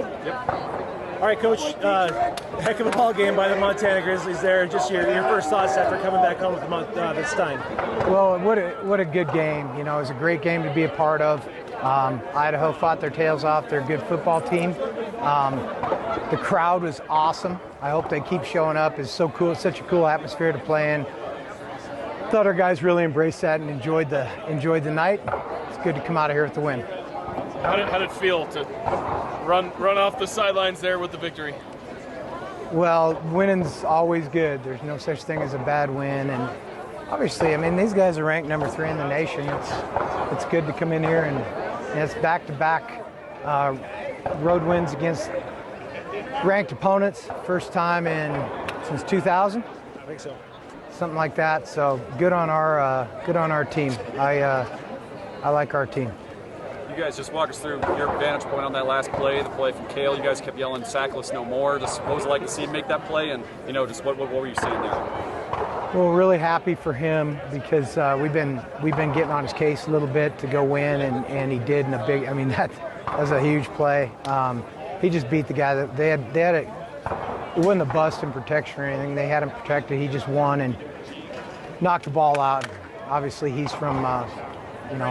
Good? Yep. All right, Coach, heck of a ball game by the Montana Grizzlies there. Just your first thoughts after coming back home with Stein. Well, what a good game. You know, it was a great game to be a part of. Idaho fought their tails off. They're a good football team. The crowd was awesome. I hope they keep showing up. It's so cool. It's such a cool atmosphere to play in. Thought our guys really embraced that and enjoyed the night. It's good to come out of here with the win. How did it feel to run off the sidelines there with the victory? Well, winning's always good. There's no such thing as a bad win, and obviously, I mean, these guys are ranked number 3 in the nation. It's good to come in here and it's back-to-back road wins against ranked opponents. First time since 2000. I think so. Something like that. So good on our team. I like our team. You guys just walk us through your vantage point on that last play, the play from Kale. You guys kept yelling "sackless no more." Just what was it like to see him make that play, and just what were you seeing there? Well, really happy for him because we've been getting on his case a little bit to go win, and he did in a big. I mean, that was a huge play. He just beat the guy that they had it. It wasn't a bust in protection or anything. They had him protected. He just won and knocked the ball out. Obviously, he's from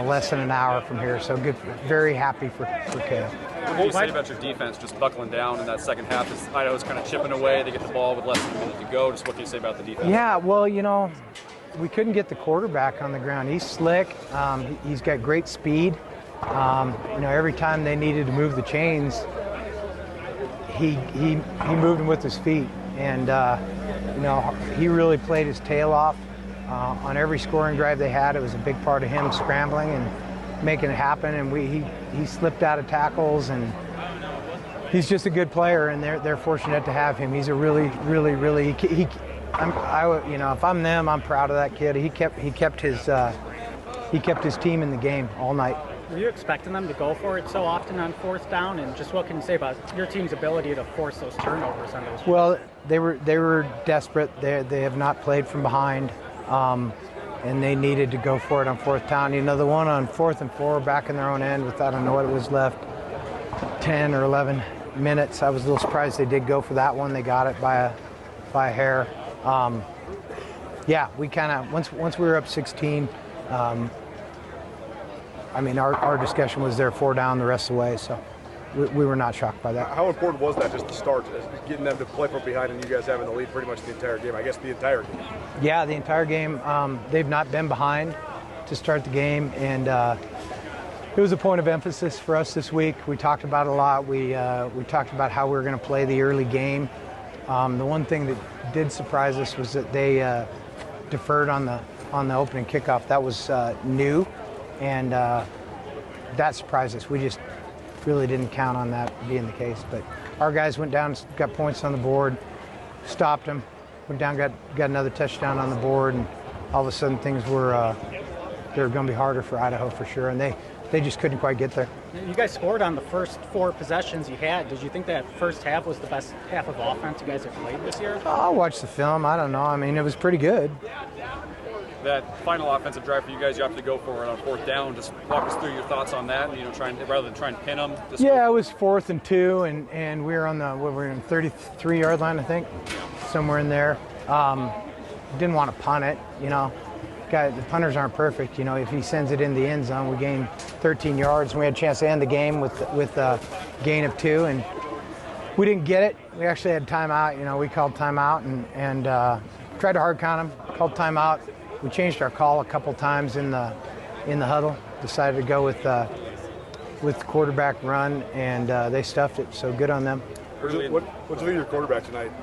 less than an hour from here, so good. Very happy for Kale. What do you say about your defense just buckling down in that second half? As Idaho's kind of chipping away, they get the ball with less than a minute to go. Just what can you say about the defense? Yeah, well, we couldn't get the quarterback on the ground. He's slick. He's got great speed. Every time they needed to move the chains, he moved them with his feet, and he really played his tail off. On every scoring drive they had, it was a big part of him scrambling and making it happen. And he slipped out of tackles, and he's just a good player. And they're fortunate to have him. He's a really. If I'm them, I'm proud of that kid. He kept his team in the game all night. Were you expecting them to go for it so often on fourth down? And just what can you say about your team's ability to force those turnovers on those? Well, they were desperate. They have not played from behind. And they needed to go for it on fourth down. The one on 4th and 4 back in their own end with, I don't know what it was left, 10 or 11 minutes. I was a little surprised they did go for that one. They got it by a hair. We kind of, once we were up 16, our discussion was there 4 down the rest of the way, so we were not shocked by that. How important was that just to start, getting them to play from behind and you guys having the lead pretty much the entire game? I guess the entire game. Yeah, the entire game. They've not been behind to start the game, and it was a point of emphasis for us this week. We talked about it a lot. We talked about how we were going to play the early game. The one thing that did surprise us was that they deferred on the opening kickoff. That was new, and that surprised us. We just really didn't count on that being the case, but our guys went down, got points on the board, stopped them, went down, got another touchdown on the board, and all of a sudden things were they were going to be harder for Idaho for sure, and they just couldn't quite get there. You guys scored on the first 4 possessions you had. Did you think that first half was the best half of offense you guys have played this year? I'll watch the film. I don't know. It was pretty good. That final offensive drive for you guys, you opted to go for it on 4th down. Just walk us through your thoughts on that, rather than trying to pin them. Yeah, it was 4th and 2, and we were on the 33-yard line, I think, somewhere in there. Didn't want to punt it, the punters aren't perfect. If he sends it in the end zone, we gain 13 yards, and we had a chance to end the game with a gain of 2, and we didn't get it. We actually had timeout. We called timeout and tried to hard count him, called timeout. We changed our call a couple times in the huddle. Decided to go with the quarterback run, and they stuffed it. So good on them. What'd you think of your quarterback tonight?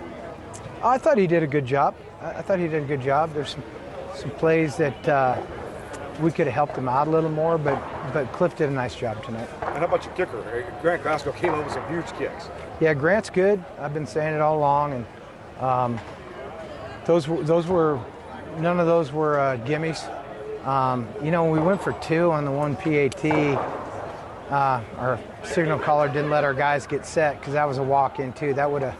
I thought he did a good job. There's some plays that we could have helped him out a little more, but Cliff did a nice job tonight. And how about your kicker? Grant Glasgow came up with some huge kicks. Yeah, Grant's good. I've been saying it all along, and those were. None of those were gimmies. When we went for 2 on the one PAT, our signal caller didn't let our guys get set because that was a walk-in too. That would have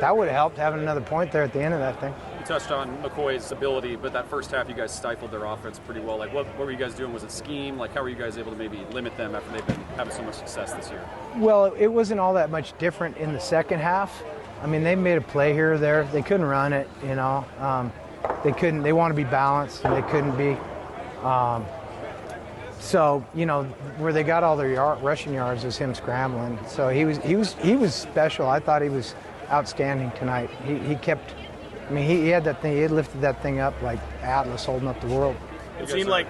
helped having another point there at the end of that thing. touched on McCoy's ability, but that first half you guys stifled their offense pretty well. Like, what were you guys doing? Was it scheme? Like, how were you guys able to maybe limit them after they've been having so much success this year? Well, it wasn't all that much different in the second half. I mean, they made a play here or there. They couldn't run it, you know. They couldn't. They want to be balanced, and they couldn't be. So, you know, where they got all their rushing yards was him scrambling. So he was special. I thought he was outstanding tonight. He kept. I mean, he had that thing. He had lifted that thing up like Atlas holding up the world. It seemed like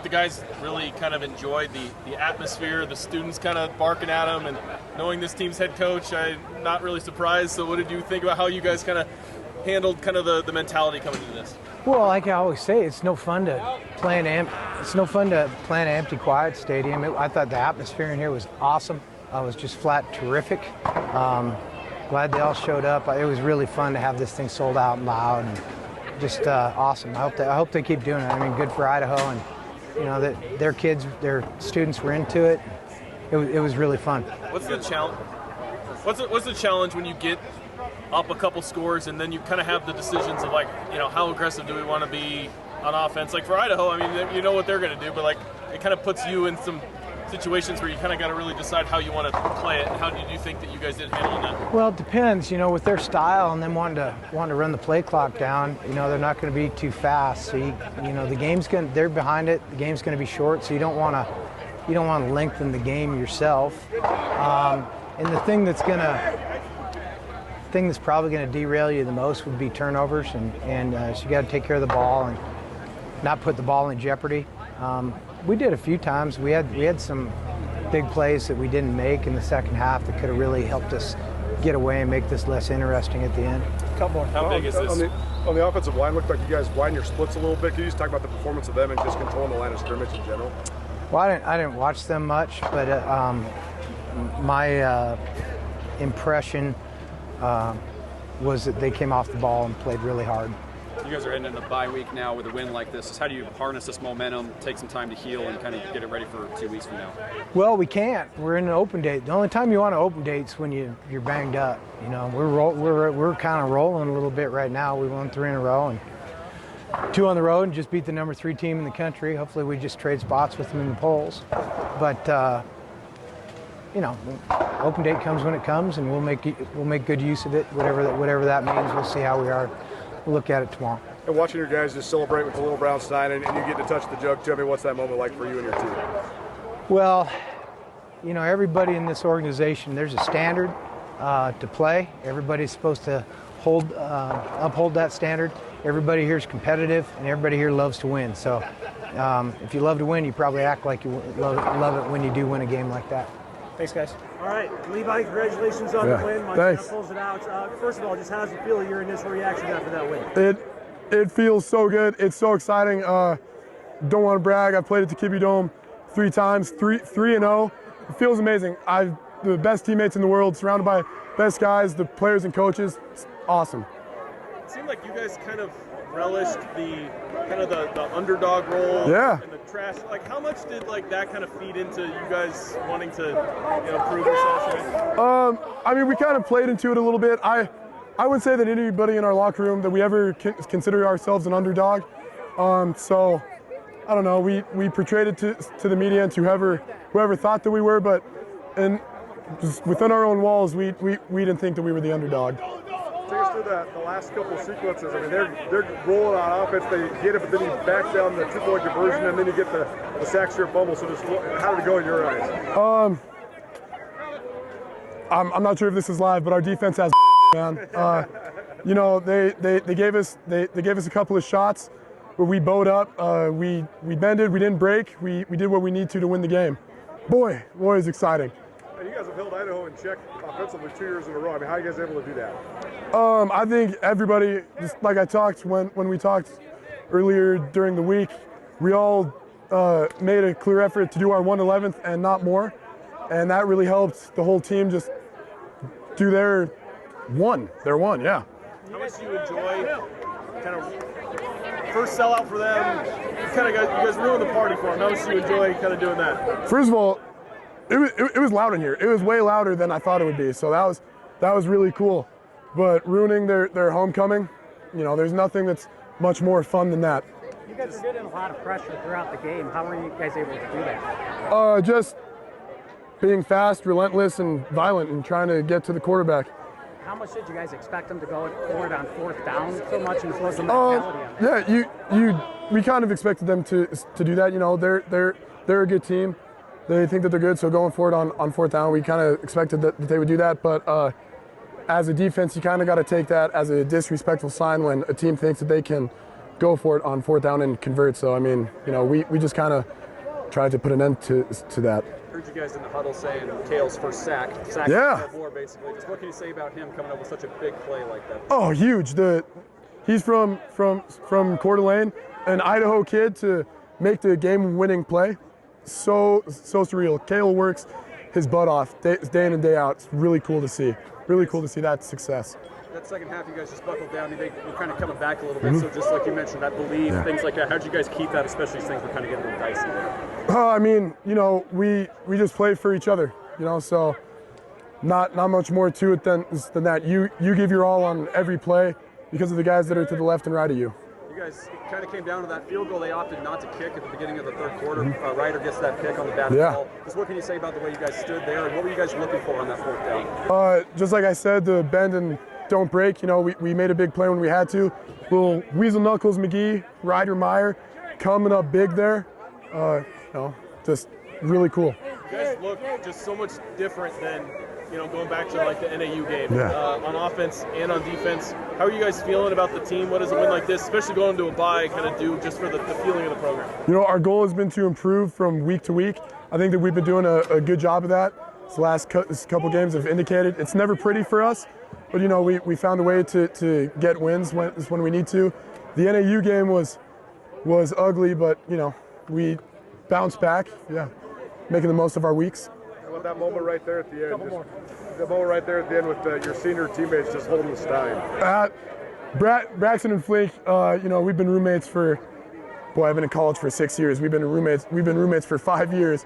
the guys really kind of enjoyed the atmosphere, the students kind of barking at them, and knowing this team's head coach, I'm not really surprised. So what did you think about how you guys kind of handled kind of the mentality coming into this? Well, like I always say, it's no fun to play an empty, quiet stadium. I thought the atmosphere in here was awesome. It was just flat terrific. Glad they all showed up. It was really fun to have this thing sold out and loud, and just awesome. I hope they keep doing it. I mean, good for Idaho, and you know that their kids, their students were into it. It was really fun. What's the challenge? What's the challenge when you get up a couple scores and then you kind of have the decisions of, like, you know, how aggressive do we want to be on offense? Like for Idaho, I mean, you know what they're going to do, but like it kind of puts you in some situations where you kind of got to really decide how you want to play it. How did you think that you guys did handling that? Well, it depends. You know, with their style and them wanting to run the play clock down, you know, they're not going to be too fast. So you know, the game's they're behind it. The game's going to be short, so you don't want to lengthen the game yourself. And the thing that's probably going to derail you the most would be turnovers, and so you got to take care of the ball and not put the ball in jeopardy. We did a few times. We had some big plays that we didn't make in the second half that could have really helped us get away and make this less interesting at the end. How big is this? On the offensive line, looked like you guys widened your splits a little bit. Can you just talk about the performance of them and just controlling the line of scrimmage in general? Well, I didn't watch them much, but my impression was that they came off the ball and played really hard. You guys are heading into the bye week now with a win like this. How do you harness this momentum, take some time to heal, and kind of get it ready for 2 weeks from now? Well, we can't. We're in an open date. The only time you want to open date is when you're banged up. You know, we're kind of rolling a little bit right now. We won 3 in a row and 2 on the road and just beat the number 3 team in the country. Hopefully, we just trade spots with them in the polls. But you know, open date comes when it comes, and we'll make good use of it. Whatever that means, we'll see how we are. We'll look at it tomorrow. And watching your guys just celebrate with the little brown sign, and you get to touch the jug too. I mean, what's that moment like for you and your team? Well, you know, everybody in this organization, there's a standard to play. Everybody's supposed to uphold that standard. Everybody here is competitive, and everybody here loves to win. So if you love to win, you probably act like you love it when you do win a game like that. Thanks, guys. All right, Levi, congratulations on the win. Montana pulls it out. First of all, just how does it feel, your initial reaction after that win? It feels so good. It's so exciting. Don't want to brag. I've played at the Kibbie Dome 3 times, 3-0. It feels amazing. I've the best teammates in the world, surrounded by best guys, the players and coaches. It's awesome. It seemed like you guys kind of relished the underdog role. Yeah. And the trash. Like, how much did that kind of feed into you guys wanting to prove yourselves? Right? I mean, we kind of played into it a little bit. I would say that anybody in our locker room that we ever consider ourselves an underdog. So I don't know. We portrayed it to the media and to whoever thought that we were, but just within our own walls, we didn't think that we were the underdog. Take us through the last couple sequences. I mean, they're rolling on offense. They get it, but then you back down the 2-point conversion, and then you get the sack strip fumble. So just how did it go in your eyes? I'm not sure if this is live, but our defense has man. You know, they gave us a couple of shots where we bowed up. We bended. We didn't break. We did what we need to win the game. Boy, it's exciting. And you guys have held Idaho in check offensively 2 years in a row. I mean, how are you guys able to do that? I think everybody, just like I talked when we talked earlier during the week, we all made a clear effort to do our 1/11th and not more, and that really helped the whole team just do their one, yeah. How much do you enjoy kind of first sellout for them? You guys ruined the party for them. How much do you enjoy kind of doing that? First of all, it was loud in here. It was way louder than I thought it would be, so that was really cool. But ruining their homecoming, there's nothing that's much more fun than that. You guys are getting a lot of pressure throughout the game. How are you guys able to do that? Just being fast, relentless, and violent, and trying to get to the quarterback. How much did you guys expect them to go for it on 4th down so much, and what was the mentality on it? Yeah, we kind of expected them to do that. They're a good team. They think that they're good, so going for it on 4th down, we kind of expected that they would do that. But as a defense, you kind of got to take that as a disrespectful sign when a team thinks that they can go for it on 4th down and convert. So, I mean, we just kind of tried to put an end to that. I heard you guys in the huddle saying Kale's first sack Yeah. more basically. Just what can you say about him coming up with such a big play like that? Oh, huge. He's from Coeur d'Alene, an Idaho kid, to make the game-winning play. So surreal. Kale works his butt off day in and day out. It's really cool to see. Really cool to see that success. That second half, you guys just buckled down. You're kind of coming back a little bit. So just like you mentioned, that belief, things like that. How did you guys keep that, especially as things were kind of getting a little dicey there? I mean, we just play for each other. So not much more to it than that. You give your all on every play because of the guys that are to the left and right of you. You guys kind of came down to that field goal they opted not to kick at the beginning of the 3rd quarter. Ryder gets that pick on the bad ball. Just what can you say about the way you guys stood there, and what were you guys looking for on that 4th down? Just like I said, the bend and don't break. We made a big play when we had to. Little Weasel Knuckles McGee, Ryder Meyer coming up big there. Just really cool. You guys look just so much different than going back to like the NAU game on offense and on defense. How are you guys feeling about the team? What does a win like this, especially going to a bye, kind of do just for the feeling of the program? Our goal has been to improve from week to week. I think that we've been doing a good job of that. This couple games have indicated it's never pretty for us, but we found a way to get wins when we need to. The NAU game was ugly, but we bounced back. Yeah, making the most of our weeks. Well, that moment right there at the end, the moment right there at the end with your senior teammates just holding the stein. Braxton and Flake, we've been roommates for, I've been in college for 6 years. We've been roommates for 5 years.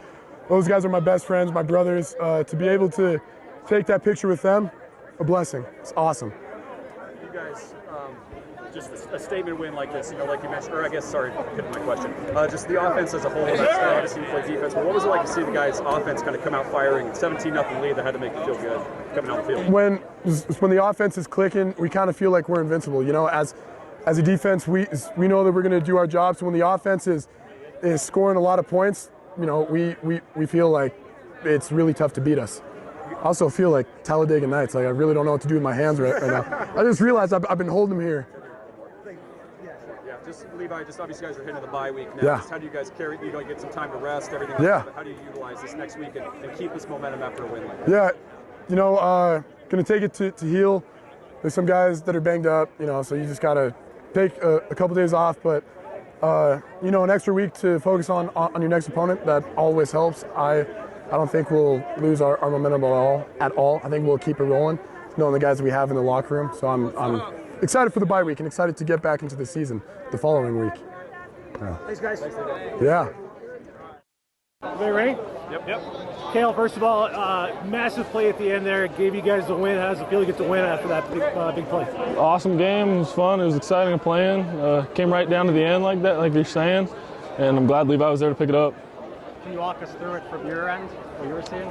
Those guys are my best friends, my brothers. To be able to take that picture with them, a blessing. It's awesome. You guys, just a statement win like this, like you mentioned, or I guess, sorry, getting my question. Just the offense as a whole, that's obviously you play defense, but what was it like to see the guys' offense kind of come out firing, 17-0 lead that had to make you feel good coming out the field? When the offense is clicking, we kind of feel like we're invincible. As a defense, we know that we're going to do our job. So when the offense is scoring a lot of points, we feel like it's really tough to beat us. I also feel like Talladega Nights. Like I really don't know what to do with my hands right now. I just realized I've been holding them here. Yeah, just Levi. Just obviously, you guys are hitting the bye week now. Yeah. Just how do you guys carry? Get some time to rest, everything. Like Yeah. that. How do you utilize this next week and keep this momentum after a win like that? Yeah, gonna take it to heal. There's some guys that are banged up, so you just gotta take a couple days off. But an extra week to focus on your next opponent, that always helps. I don't think we'll lose our momentum at all. I think we'll keep it rolling, knowing the guys that we have in the locker room. So I'm excited for the bye week and excited to get back into the season the following week. Thanks, guys. Yeah. Everybody ready? Yep. Kale, first of all, massive play at the end there. Gave you guys the win. How does it feel to get the win after that big play? Awesome game. It was fun. It was exciting to play in. Came right down to the end like that, like you're saying. And I'm glad Levi was there to pick it up. Can you walk us through it from your end, what you were seeing?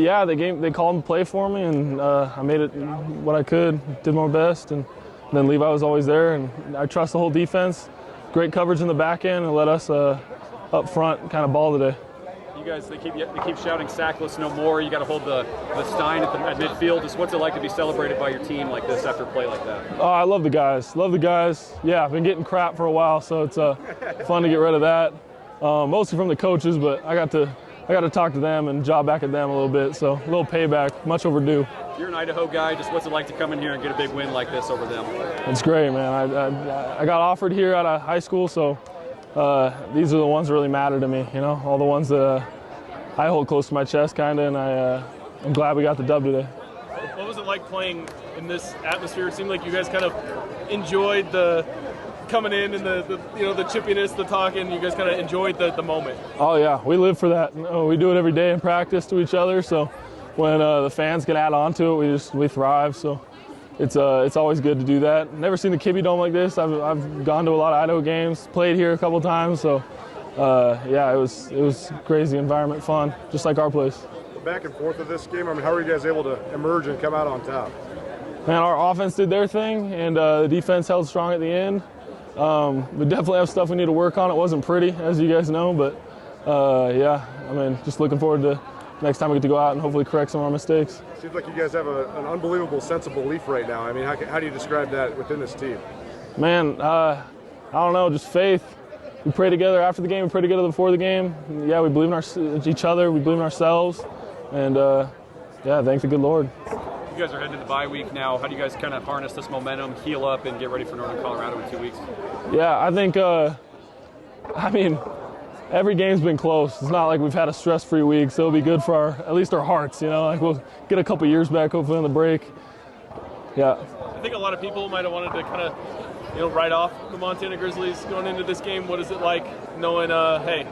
Yeah, they called and play for me, and I made it what I could, did my best, and then Levi was always there, and I trust the whole defense. Great coverage in the back end, and let us up front kind of ball today. You guys, they keep shouting sackless no more. You got to hold the stein at midfield. Just what's it like to be celebrated by your team like this after a play like that? Oh, I love the guys. Love the guys. Yeah, I've been getting crap for a while, so it's fun to get rid of that. Mostly from the coaches, but I got to talk to them and job back at them a little bit. So a little payback, much overdue. You're an Idaho guy. Just what's it like to come in here and get a big win like this over them? It's great, man. I got offered here out of high school, so these are the ones that really matter to me. All the ones that I hold close to my chest, kind of, and I'm glad we got the dub today. What was it like playing in this atmosphere? It seemed like you guys kind of enjoyed the coming in and the chippiness, the talking. You guys kind of enjoyed the moment. Oh yeah, we live for that. We do it every day in practice to each other. So when the fans can add on to it, we thrive. So it's always good to do that. Never seen the Kibbe Dome like this. I've gone to a lot of Idaho games, played here a couple times, so yeah, it was crazy environment, fun, just like our place. The back and forth of this game, I mean, how are you guys able to emerge and come out on top? Man, our offense did their thing, and the defense held strong at the end. We definitely have stuff we need to work on. It wasn't pretty, as you guys know, but yeah, I mean, just looking forward to next time we get to go out and hopefully correct some of our mistakes. Seems like you guys have an unbelievable sense of belief right now. I mean, how do you describe that within this team? Man, I don't know, just faith. We pray together after the game, we pray together before the game. Yeah, we believe in each other, we believe in ourselves, and yeah, thank the good Lord. You guys are heading to the bye week now. How do you guys kind of harness this momentum, heal up, and get ready for Northern Colorado in 2 weeks? Yeah, I think, I mean, every game's been close. It's not like we've had a stress-free week, so it'll be good for at least our hearts, you know? Like we'll get a couple years back, hopefully, on the break. Yeah. I think a lot of people might have wanted to kind of, write off the Montana Grizzlies going into this game. What is it like knowing, hey,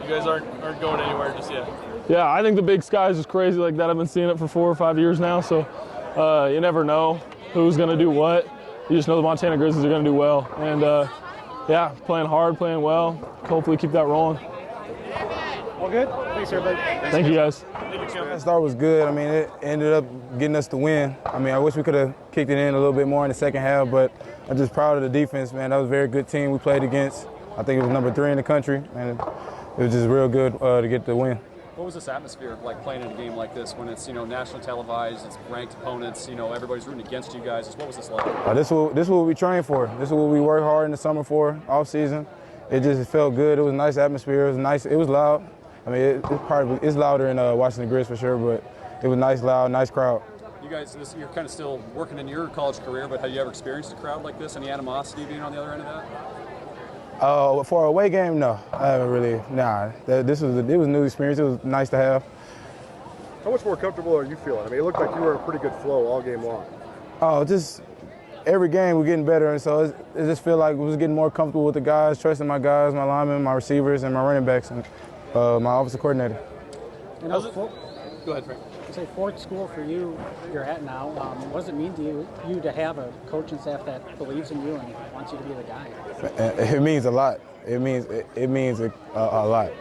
you guys aren't going anywhere just yet? Yeah, I think the Big Sky is just crazy like that. I've been seeing it for 4 or 5 years now, so you never know who's going to do what. You just know the Montana Grizzlies are going to do well. And, yeah, playing hard, playing well. Hopefully keep that rolling. All good? Thanks, everybody. Thank you, guys. The start was good. I mean, it ended up getting us the win. I mean, I wish we could have kicked it in a little bit more in the second half, but I'm just proud of the defense, man. That was a very good team we played against. I think it was number 3 in the country, and it was just real good to get the win. What was this atmosphere like playing in a game like this when it's nationally televised, it's ranked opponents, everybody's rooting against you guys? What was this like? This is what we train for. This is what we work hard in the summer for, off season. It just felt good. It was a nice atmosphere. It was nice. It was loud. I mean, it's louder in Washington Griz for sure, but it was nice, loud, nice crowd. You guys, you're kind of still working in your college career, but have you ever experienced a crowd like this? Any animosity being on the other end of that? For a away game, no, I haven't really. Nah, it was a new experience. It was nice to have. How much more comfortable are you feeling? I mean, it looked like you were in a pretty good flow all game long. Oh, just every game we're getting better, and so it just feel like we was getting more comfortable with the guys, trusting my guys, my linemen, my receivers, and my running backs, and my offensive coordinator. Go ahead, Frank. Say fourth school for you, you're at now. What does it mean to you to have a coaching staff that believes in you and wants you to be the guy? It means a lot. It means a lot,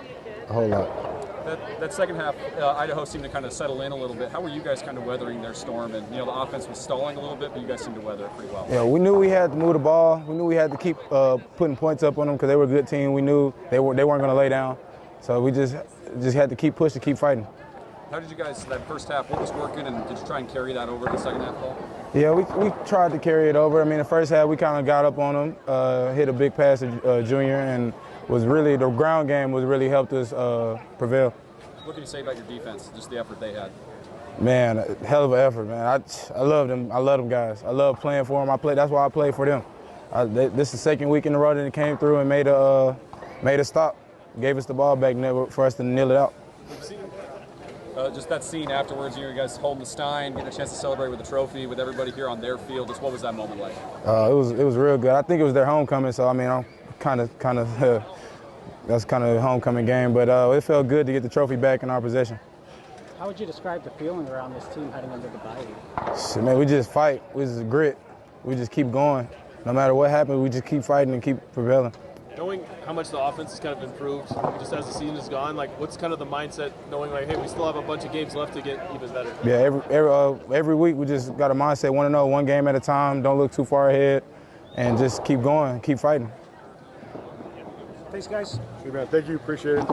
a whole lot. That second half, Idaho seemed to kind of settle in a little bit. How were you guys kind of weathering their storm? And the offense was stalling a little bit, but you guys seemed to weather it pretty well. Yeah, we knew we had to move the ball. We knew we had to keep putting points up on them because they were a good team. We knew they weren't going to lay down, so we just had to keep pushing, keep fighting. How did you guys, that first half, what was working, and did you try and carry that over the second half, Paul? Yeah, we tried to carry it over. I mean, the first half we kind of got up on them, hit a big pass to Junior, and the ground game really helped us prevail. What can you say about your defense, just the effort they had? Man, hell of an effort, man. I love them. I love them guys. I love playing for them. That's why I play for them. This is the second week in a row that they came through and made a stop, gave us the ball back for us to kneel it out. Just that scene afterwards, you guys holding the Stein, getting a chance to celebrate with the trophy, with everybody here on their field. Just what was that moment like? It was real good. I think it was their homecoming, so I mean, I'm kind of that's kind of a homecoming game, but it felt good to get the trophy back in our possession. How would you describe the feeling around this team heading into the bye week? Man, we just fight. We just grit. We just keep going. No matter what happens, we just keep fighting and keep prevailing. Knowing how much the offense has kind of improved just as the season has gone, like what's kind of the mindset knowing like, hey, we still have a bunch of games left to get even better? Yeah, every week we just got a mindset, want to know one game at a time, don't look too far ahead, and just keep going, keep fighting. Thanks, guys. Hey, man, thank you, appreciate it.